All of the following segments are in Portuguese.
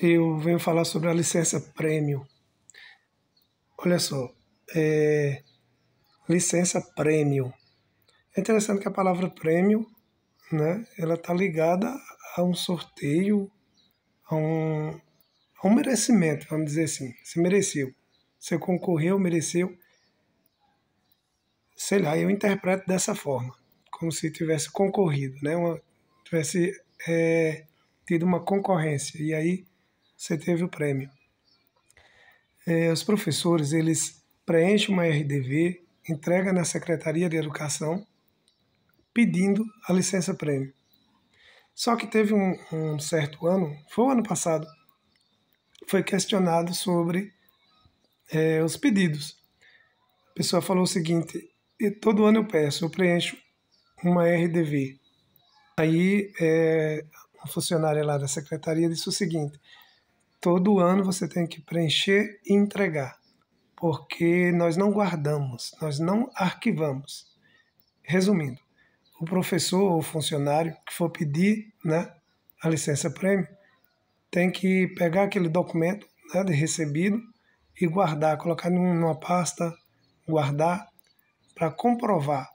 Eu venho falar sobre a licença prêmio. Olha só, licença prêmio. É interessante que a palavra prêmio, né, ela está ligada a um sorteio, a um, a um merecimento, vamos dizer assim. Você mereceu, você concorreu, mereceu. Sei lá, eu interpreto dessa forma, como se tivesse concorrido, né, tivesse tido uma concorrência e aí você teve o prêmio. Os professores, eles preenchem uma RDV, entregam na Secretaria de Educação, pedindo a licença-prêmio. Só que teve um certo ano, foi o ano passado, foi questionado sobre os pedidos. A pessoa falou o seguinte: todo ano eu peço, eu preencho uma RDV. Aí uma funcionária lá da secretaria disse o seguinte: todo ano você tem que preencher e entregar, porque nós não guardamos, nós não arquivamos. Resumindo, o professor ou funcionário que for pedir, né, a licença-prêmio tem que pegar aquele documento, né, de recebido e guardar, colocar numa pasta, guardar para comprovar,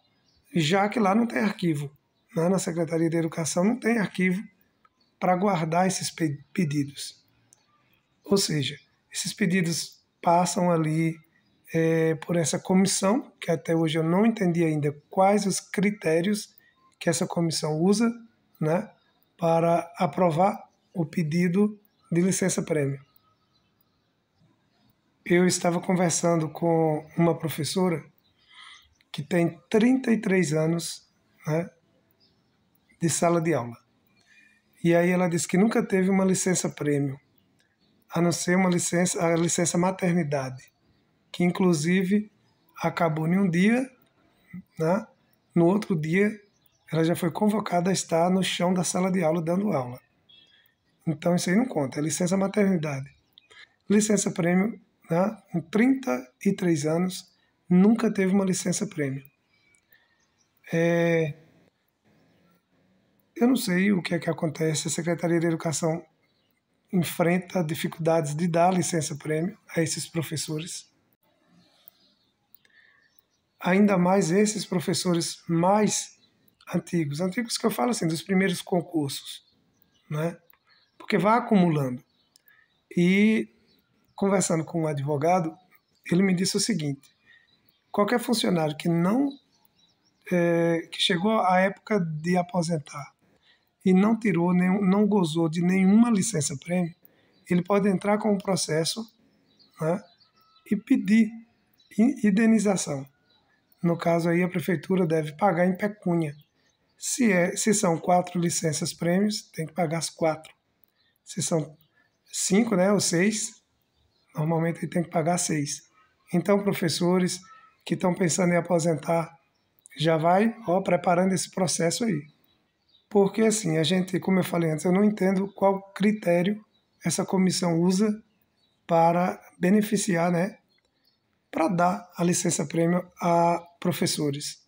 já que lá não tem arquivo, né, na Secretaria de Educação não tem arquivo para guardar esses pedidos. Ou seja, esses pedidos passam ali por essa comissão, que até hoje eu não entendi ainda quais os critérios que essa comissão usa, né, para aprovar o pedido de licença-prêmio. Eu estava conversando com uma professora que tem 33 anos, né, de sala de aula. E aí ela disse que nunca teve uma licença-prêmio, a não ser a licença maternidade, que inclusive acabou em um dia, né? No outro dia ela já foi convocada a estar no chão da sala de aula dando aula. Então isso aí não conta, é licença maternidade. Licença prêmio, né? Com 33 anos, nunca teve uma licença prêmio. Eu não sei o que é que acontece, a Secretaria de Educação enfrenta dificuldades de dar licença prêmio a esses professores. Ainda mais esses professores mais antigos que eu falo assim, dos primeiros concursos, né? Porque vai acumulando. E conversando com um advogado, ele me disse o seguinte: qualquer funcionário que que chegou à época de aposentar e não tirou, não gozou de nenhuma licença-prêmio, ele pode entrar com um processo, né, e pedir indenização. No caso aí, a prefeitura deve pagar em pecúnia. Se são 4 licenças-prêmios, tem que pagar as 4. Se são 5, né, ou 6, normalmente ele tem que pagar 6. Então, professores que estão pensando em aposentar, já vai preparando esse processo aí. Porque assim, a gente, como eu falei antes, eu não entendo qual critério essa comissão usa para beneficiar, né, para dar a licença-prêmio a professores.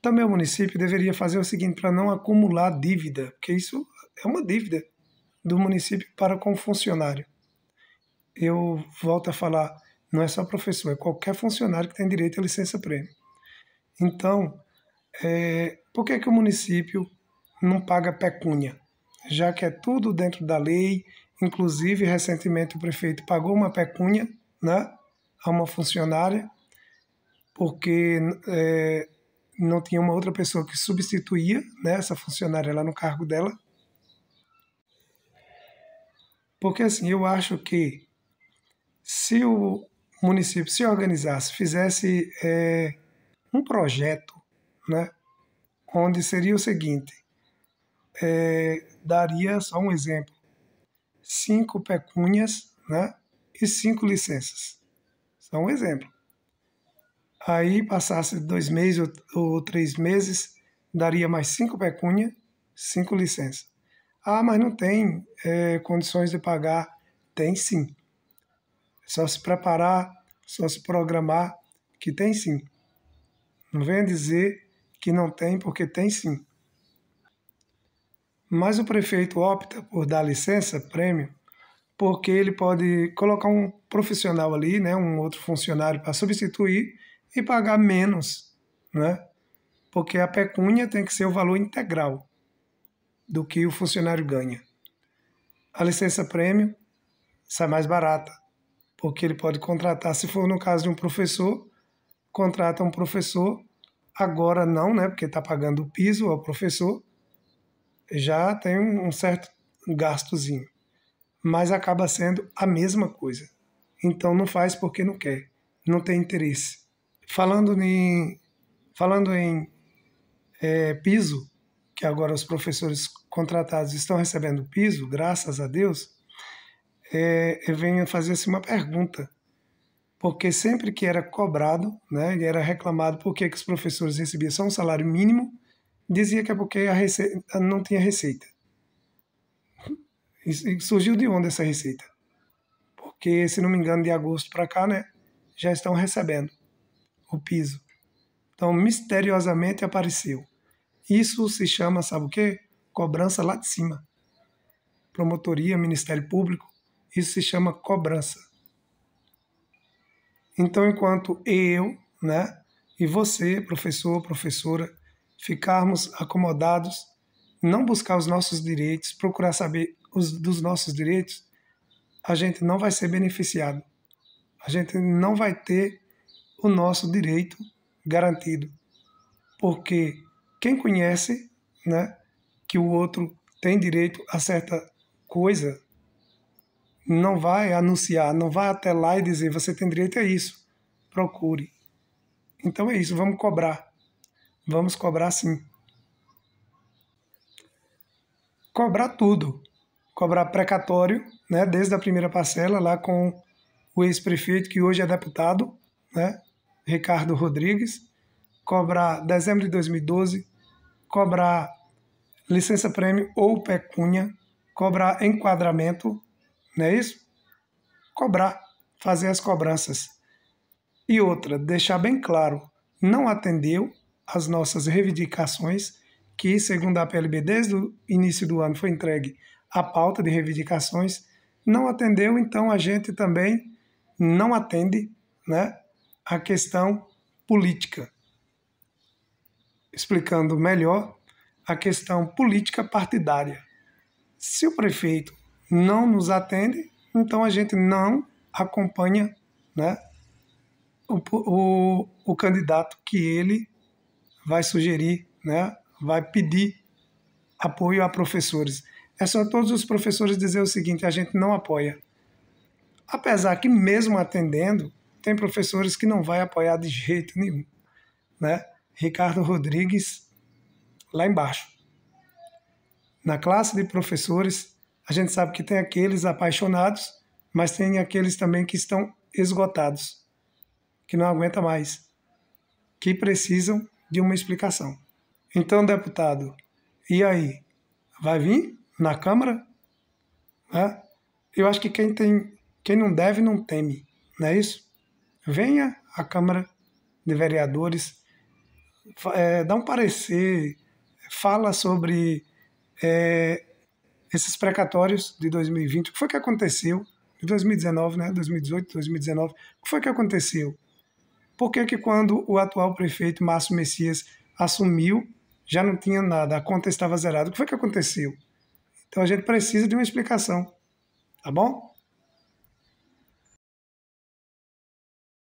Também o município deveria fazer o seguinte para não acumular dívida, porque isso é uma dívida do município para com o funcionário. Eu volto a falar, não é só professor, é qualquer funcionário que tem direito à licença-prêmio. Então, por que o município não paga pecúnia? Já que é tudo dentro da lei, inclusive recentemente o prefeito pagou uma pecúnia, né, a uma funcionária, porque não tinha uma outra pessoa que substituía, né, essa funcionária lá no cargo dela. Porque assim, eu acho que se o município se organizasse, fizesse um projeto, né, onde seria o seguinte, daria só um exemplo, 5 pecúnias, né, e 5 licenças. Só um exemplo. Aí passasse 2 meses ou 3 meses, daria mais 5 pecúnia, 5 licenças. Ah, mas não tem condições de pagar. Tem sim. É só se preparar, só se programar, que tem sim. Não venha dizer que não tem, porque tem sim. Mas o prefeito opta por dar licença, prêmio, porque ele pode colocar um profissional ali, né, um outro funcionário para substituir e pagar menos, né? Porque a pecúnia tem que ser o valor integral do que o funcionário ganha. A licença-prêmio sai mais barata, porque ele pode contratar, se for no caso de um professor, contrata um professor, agora não, né, porque está pagando o piso ao professor, já tem um certo gastozinho, mas acaba sendo a mesma coisa. Então não faz porque não quer, não tem interesse. Falando em piso, que agora os professores contratados estão recebendo piso, graças a Deus, eu venho fazer assim, uma pergunta, porque sempre que era cobrado, né, e era reclamado por que os professores recebiam só um salário mínimo, dizia que é porque a receita, não tinha receita. E surgiu de onde essa receita? Porque, se não me engano, de agosto para cá, né, já estão recebendo o piso. Então, misteriosamente apareceu. Isso se chama, sabe o quê? Cobrança lá de cima. Promotoria, Ministério Público, isso se chama cobrança. Então, enquanto eu, né, e você, professor, professora, ficarmos acomodados, não buscar os nossos direitos, procurar saber dos nossos direitos, a gente não vai ser beneficiado. A gente não vai ter o nosso direito garantido. Porque quem conhece, né, que o outro tem direito a certa coisa, não vai anunciar, não vai até lá e dizer você tem direito a isso, procure. Então é isso, vamos cobrar. Vamos cobrar sim. Cobrar tudo. Cobrar precatório, né, desde a primeira parcela, lá com o ex-prefeito, que hoje é deputado, né, Ricardo Rodrigues. Cobrar dezembro de 2012, cobrar licença-prêmio ou pecúnia, cobrar enquadramento, não é isso? Cobrar, fazer as cobranças. E outra, deixar bem claro, não atendeu às nossas reivindicações, que, segundo a PLB, desde o início do ano foi entregue a pauta de reivindicações, não atendeu, então a gente também não atende, né, a questão política. Explicando melhor, a questão política partidária. Se o prefeito não nos atende, então a gente não acompanha, né, o candidato que ele vai sugerir, né, vai pedir apoio a professores. É só todos os professores dizer o seguinte: a gente não apoia. Apesar que mesmo atendendo, tem professores que não vai apoiar de jeito nenhum, né? Ricardo Rodrigues, lá embaixo. Na classe de professores, a gente sabe que tem aqueles apaixonados, mas tem aqueles também que estão esgotados, que não aguentam mais, que precisam de uma explicação. Então, deputado, e aí? Vai vir na Câmara? Né? Eu acho que quem não deve não teme, não é isso? Venha à Câmara de Vereadores, dá um parecer, fala sobre esses precatórios de 2020, o que foi que aconteceu? De 2019, né? 2018, 2019, o que foi que aconteceu? Por que quando o atual prefeito Márcio Messias assumiu, já não tinha nada, a conta estava zerada? O que foi que aconteceu? Então a gente precisa de uma explicação, tá bom?